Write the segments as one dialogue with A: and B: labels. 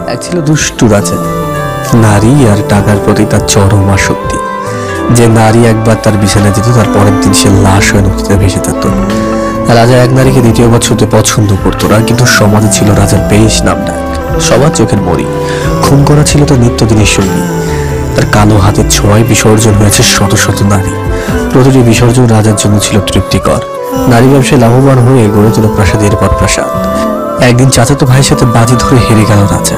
A: এক ছিল দুষ্টু রাজা। নারী আর টাকার প্রতি তার চরম আসক্তি। যে নারী একবার তার বিছানায় যেত, তার পরের দিন সে লাশ হয়ে নদীতে ভেসে যেত। রাজা এক নারীকে দ্বিতীয়বার ছুঁতে পছন্দ করতো না, কিন্তু সমাজে ছিল রাজার বেশ নামডাক। সবার চোখের মরি। খুন করা ছিল তার নিত্যদিনের সঙ্গী। তার কালো হাতের ছোঁয়ায় বিসর্জন হয়েছে শত শত নারী। প্রতিটি বিসর্জন রাজার জন্য ছিল তৃপ্তিকর। নারী ব্যবসায় লাভবান হয়ে গড়ে তোলা প্রাসাদের পর প্রাসাদ। একদিন চাচাতো ভাইয়ের সাথে বাজি ধরে হেরে গেল রাজা।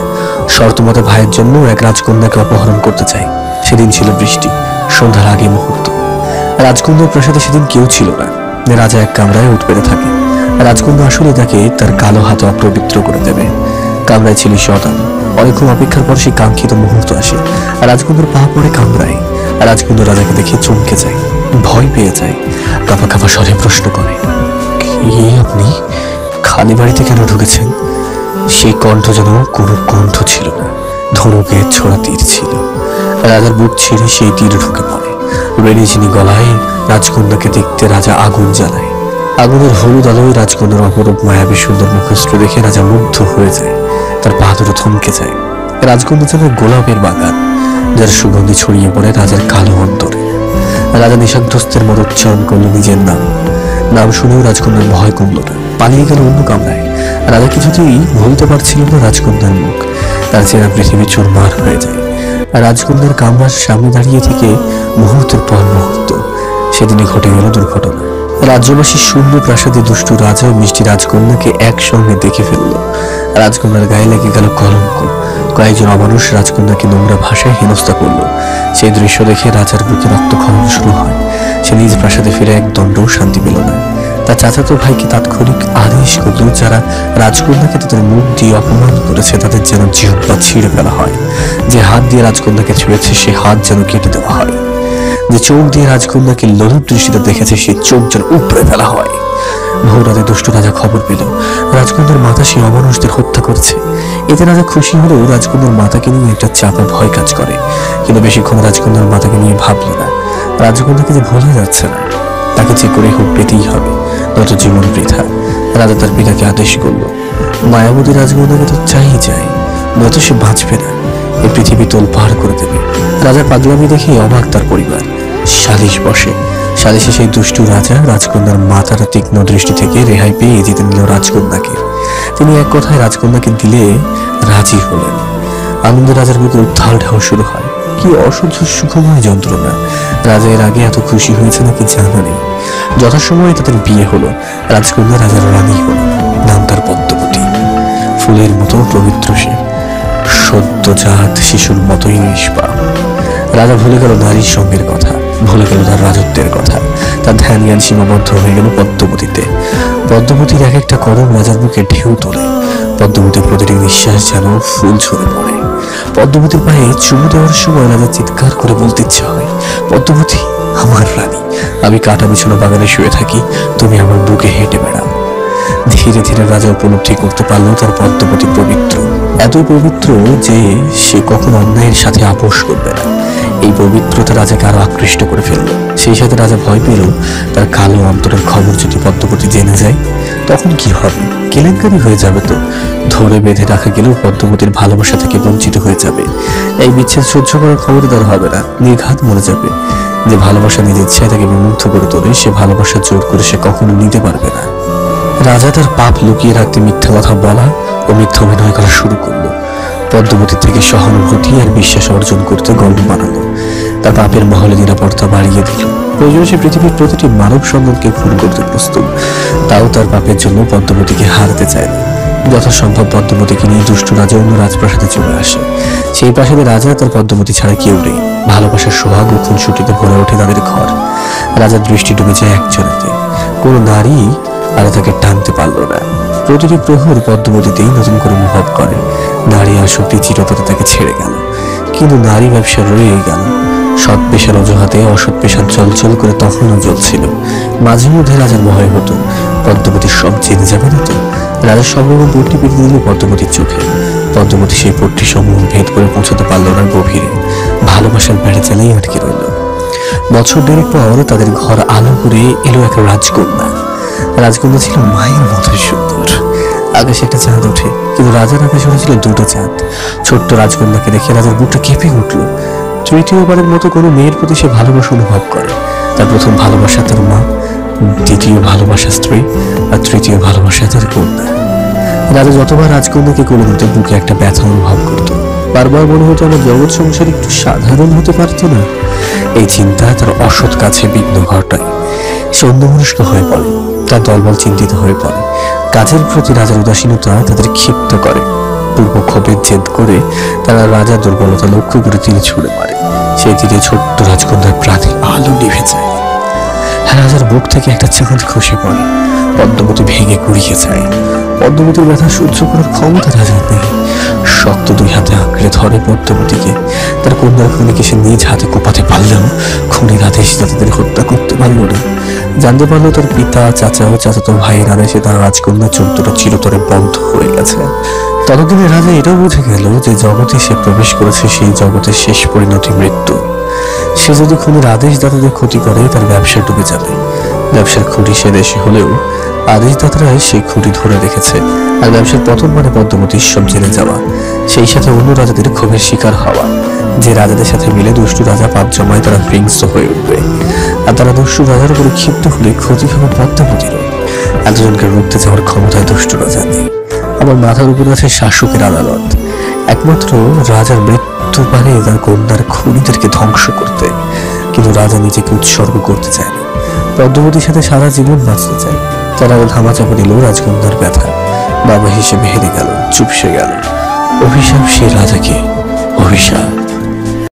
A: শর্তমতে ভাইয়ের জন্য এক রাজকন্যাকে অপহরণ করতে চাই। সেদিন ছিল বৃষ্টি, সন্ধ্যার আগে মুহূর্ত। রাজকন্যার প্রাসাদে সেদিন কেউ ছিল না। রাজা এক কামরায় উঠ পেতে থাকে। রাজকন্যা আসলে তাকে তার কালো হাতে অপবিত্র করে দেবে। কামরায় ছিল শতান। অনেকক্ষণ অপেক্ষার পর সেই কাঙ্ক্ষিত মুহূর্ত আসে। রাজকন্যার পা পড়ে কামরায়। রাজকন্যা রাজাকে দেখে চমকে যায়, ভয় পেয়ে যায়। কাঁপা কাঁপা স্বরে প্রশ্ন করে, কে আপনি? খালি বাড়িতে কেন ঢুকেছেন? সেই কণ্ঠ যেন কোনো কণ্ঠ ছিল না, ধনুকের ছোড়া তীর ছিল। রাজার বুক ছিঁড়ে সেই তীর ঢুকে পড়ে। বেরিয়েছিনি গলায়। রাজকন্যাকে দেখতে রাজা আগুন জ্বালায়। আগুনের হলুদ আলোয় রাজকন্যার অপরূপ মায়াবী সুন্দর মুখশ্রী দেখে রাজা মুগ্ধ হয়ে যায়। তার পা দুটো থমকে যায়। রাজকন্যা যেন গোলাপের বাগান, যার সুগন্ধি ছড়িয়ে পড়ে রাজার কালো অন্তরে। রাজা নিঃশব্দস্তের মতো উচ্চারণ করল নিজের নাম। নাম শুনেও রাজকন্যার ভয় কমল না, পালিয়ে গেল অন্য কামরায়। রাজা কিছুতেই ভুলতে পারছিল না রাজকন্যার মুখ। তার চেনা পৃথিবী চুরমার হয়ে যায়। রাজকন্যার কামরার সামনে দাঁড়িয়ে থেকে মুহূর্তের পর মুহূর্ত। সেদিনে ঘটে গেল দুর্ঘটনা। রাজ্যবাসীর শূন্য প্রাসাদে দুষ্টু রাজা ও মিষ্টি রাজকন্যাকে একসঙ্গে দেখে ফেলল। রাজকন্যার গায়ে লেগে গেল কলঙ্ক। কয়েকজন অমানুষ রাজকন্যাকে নোংরা ভাষায় হেনস্থা করল। সেই দৃশ্য দেখে রাজার বুকে রক্তক্ষরণ শুরু হয়। সে নিজ প্রাসাদে ফিরে এক দণ্ডও শান্তি পেল না। তার চাচাতো ভাইকে তাৎক্ষণিক আদেশ করল, যারা রাজকন্যাকে তাদের মুখ দিয়ে অপমান করেছে তাদের যেন জিহ্বা ছিঁড়ে ফেলা হয়। যে হাত দিয়ে রাজকন্যাকে ছুঁয়েছে সে হাত যেন কেটে দেওয়া হয়। যে চোখ দিয়ে রাজকন্যাকে লোলুপ দৃষ্টিতে দেখেছে সে চোখ যেন উপড়ে ফেলা হয়। ভোর রাতে দুষ্ট রাজা খবর পেল রাজকন্যার মাতা সেই অমানুষদের হত্যা করছে। এতে রাজা খুশি হলেও রাজকন্যার মাতাকে নিয়ে একটা চাপা ভয় কাজ করে। কিন্তু বেশিক্ষণ রাজকন্যার মাতাকে নিয়ে ভাবল না। রাজকন্যাকে যে ভোলা যাচ্ছে না, তাকে যে করে হোক পেতেই হবে, নয়তো জীবন বৃথা। রাজা তার পিতাকে আদেশ করল, মায়াবতী রাজকন্যাকে তো চাই চাই, নয়তো সে বাঁচবে না। এই পৃথিবী তোল পার করে দেবে। রাজার পাগলামি দেখে অবাক তার পরিবার। সালিশ বসে। সালিশে সেই দুষ্টু রাজা রাজকন্যার মাথার তীক্ষ্ণ দৃষ্টি থেকে রেহাই পেয়ে জিতে নিল রাজকন্যাকে। তিনি এক কথায় রাজকন্যাকে দিলে রাজি হলেন। আনন্দে রাজার বুকে উত্থাল ঢেউ শুরু হয়। কি অসহ্য সুখময় যন্ত্রণা! রাজা এর আগে এত খুশি হয়েছে নাকি জানা নেই। যথাসময়ে তাদের বিয়ে হলো। রাজকন্যা রাজার রানী হল। নাম তার পদ্মবতী। ফুলের মতো পবিত্র সে, সদ্যজাত শিশুর মতোই নিষ্পাপ। রাজা ভুলে গেল নারীর সঙ্গের কথা, ভুলে গেল তার রাজত্বের কথা। তার ধ্যান জ্ঞান সীমাবদ্ধ হয়ে গেল পদ্মবতীতে। পদ্মবতীর এক একটা কদম রাজার বুকে ঢেউ তোলে। পদ্মবতীর প্রতিটি নিঃশ্বাস যেন ফুল ঝরে পড়ে। পদ্মবতীর পায়ে চুমু দেওয়ার সময় রাজা চিৎকার করে বলতে ইচ্ছে হয়, পদ্মবতী আমার রানী, আমি কাটা বিছানা বাগানে শুয়ে থাকি, তুমি আমার বুকে হেঁটে বেড়াও। ধীরে ধীরে রাজা উপলব্ধি করতে পারল তার পদ্মবতী পবিত্র, এতই পবিত্র যে সে কখনো অন্যায়ের সাথে আপোষ করবে না। এই পবিত্রতা রাজাকে আরো আকৃষ্ট করে ফেলল। সেই সাথে রাজা ভয় পেল তার কালো অন্তরের খবর যদি পদ্মবতী জেনে যায়, তখন কি হবে? কেলেঙ্কারি হয়ে যাবে তো। ধরে বেঁধে রাখা গেলেও পদ্মবতীর ভালোবাসা থেকে বঞ্চিত হয়ে যাবে। এই বিচ্ছেদ সহ্য করার ক্ষমতা তার হবে না, নির্ঘাত মরে যাবে। যে ভালোবাসা নিজের ইচ্ছায় তাকে বিমুগ্ধ করে তোলে, সে ভালোবাসা জোর করে সে কখনো নিতে পারবে না। রাজা তার পাপ লুকিয়ে রাখতে মিথ্যা কথা বলা ও মিথ্যা অভিনয় করা শুরু করলো। পদ্মবতী থেকে সহানুভূতি আর বিশ্বাস অর্জন করতে গল্প বানালো। তার পাপের মহলে নিরাপত্তা বাড়িয়ে দিল। প্রয়োজনে সে পৃথিবীর প্রতিটি মানব সন্তানকে খুন করতে প্রস্তুত। তাও তার পাপের জন্য পদ্মবতীকে হারাতে চায় না। যথাসম্ভব পদ্মবতীকে নিয়ে দুষ্টু রাজা অন্য রাজপ্রাসাদে চলে আসে। সেই প্রাসাদে রাজা তার পদ্মবতী ছাড়া কেউ নেই। ভালোবাসার সোহাগ ও খুনসুটিতে ভরে ওঠে তাদের ঘর। রাজার দৃষ্টি ডুবে যায় একজনেতে। কোন নারী আর তাকে টানতে পারল না। প্রতিটি প্রহর পদ্মবতীতেই নতুন করে অনুভব করে নারী আসক্তি চিরতরে তাকে ছেড়ে গেল। কিন্তু নারী ব্যবসা রয়ে গেল। সৎ পেশার অজুহাতে অসৎ পেশার চলচল করে তখনও জ্বলছিল। মাঝে মধ্যে রাজার ভয় হতো পদ্মবতীর সব জেনে যাবে না তো। রাজার সব রকম পট্টি পেতে দিল পদ্মবতীর চোখে। পদ্মবতী সেই পট্টি সমূহ ভেদ করে পৌঁছাতে পারল না গভীরে। ভালোবাসার বেড়া চালেই আটকে রইল। বছর দেড়েক পর তাদের ঘর আলো করে এলো এক রাজকন্যা। রাজকন্যা ছিল মায়ের মতো সুন্দর। আকাশে একটা চাঁদ ওঠে, কিন্তু রাজার আকাশে উঠেছিল দুটো চাঁদ। ছোট্ট রাজকন্যাকে দেখে রাজার বুকটা কেঁপে উঠল। তৃতীয়বারের মতো কোনো মেয়ের প্রতি সে ভালোবাসা অনুভব করে। তার প্রথম ভালোবাসা তার মা, দ্বিতীয় ভালোবাসা স্ত্রী, আর তৃতীয় ভালোবাসা তার কন্যা। রাজা যতবার রাজকন্যাকে কোলে নিত বুকে একটা ব্যথা অনুভব করত। বারবার মনে হতো আমার জগৎ সংসার একটু সাধারণ হতে পারতো না। এই চিন্তা তার অসৎ কাছে বিঘ্ন ঘটায়। সে অন্যমনস্ক হয়ে পড়ে, তার দলবল চিন্তিত হয়ে পড়ে। কাজের প্রতি রাজার উদাসীনতা তাদের ক্ষিপ্ত করে। পূর্ব ক্ষোভের জেদ করে তারা রাজার দুর্বলতা লক্ষ্য করে তীর ছুঁড়ে মারে। সেই তীরে ছোট্ট রাজকন্যার প্রাণের আলো নিভে যায়। রাজার বুক থেকে একটা চাঁদ খসে পড়ে, পদ্মবতী ভেঙে গুড়িয়ে যায়। পদ্মবতীর ব্যথা সহ্য করার ক্ষমতা রাজার নেই। শক্ত দুই হাতে আঁকড়ে ধরে পদ্মবতীকে। তার কন্যার খুনিকে সে নিজ হাতে কোপাতে পারলেও খুনির আদেশ তাদের হত্যা করতে পারল না। জানতে পারলো তার পিতা, চাচা ও চাচাতো ভাইয়ের আদেশে তার রাজকন্যার চরিত্রটা চিরতরে বন্ধ হয়ে গেছে। ততদিনে রাজা এটাও বুঝে গেল যে জগতে সে প্রবেশ করেছে সেই জগতের শেষ পরিণতি মৃত্যু। সে যদি খুনির আদেশদাতাদের ক্ষতি করে তার ব্যবসা ডুবে যাবে। ব্যবসার খুঁটি সে দেশে হলেও আদেশদাতারাই সেই খুঁটি ধরে রেখেছে। আর ব্যবসার পতন মানে পদ্মবতীর সব জেনে যাওয়া, সেই সাথে অন্য রাজাদের ক্ষোভের শিকার হওয়া। যে রাজাদের সাথে মিলে দুষ্টু রাজা পাপ জমায় তারা হিংস্র হয়ে উঠবে। আর তারা দুষ্টু রাজার উপরে ক্ষিপ্ত হলে ক্ষতি হবে পদ্মাবতীরও। এতজনকে রুখতে যাওয়ার ক্ষমতায় দুষ্টু রাজা নেই। আবার মাথার উপরে আছে শাসকের আদালত। একমাত্র রাজার মৃত্যু পারে তার কন্যার খুনিদেরকে ধ্বংস করতে। কিন্তু রাজা নিজেকে উৎসর্গ করতে চায় না, পদ্মবতীর সাথে সারা জীবন বাঁচতে চায়। তারা ধামাচাপা দিল রাজকন্যার ব্যথা। বাবা হিসেবে হেরে গেল, চুপসে গেল। অভিশাপ সে রাজাকে, অভিশাপ।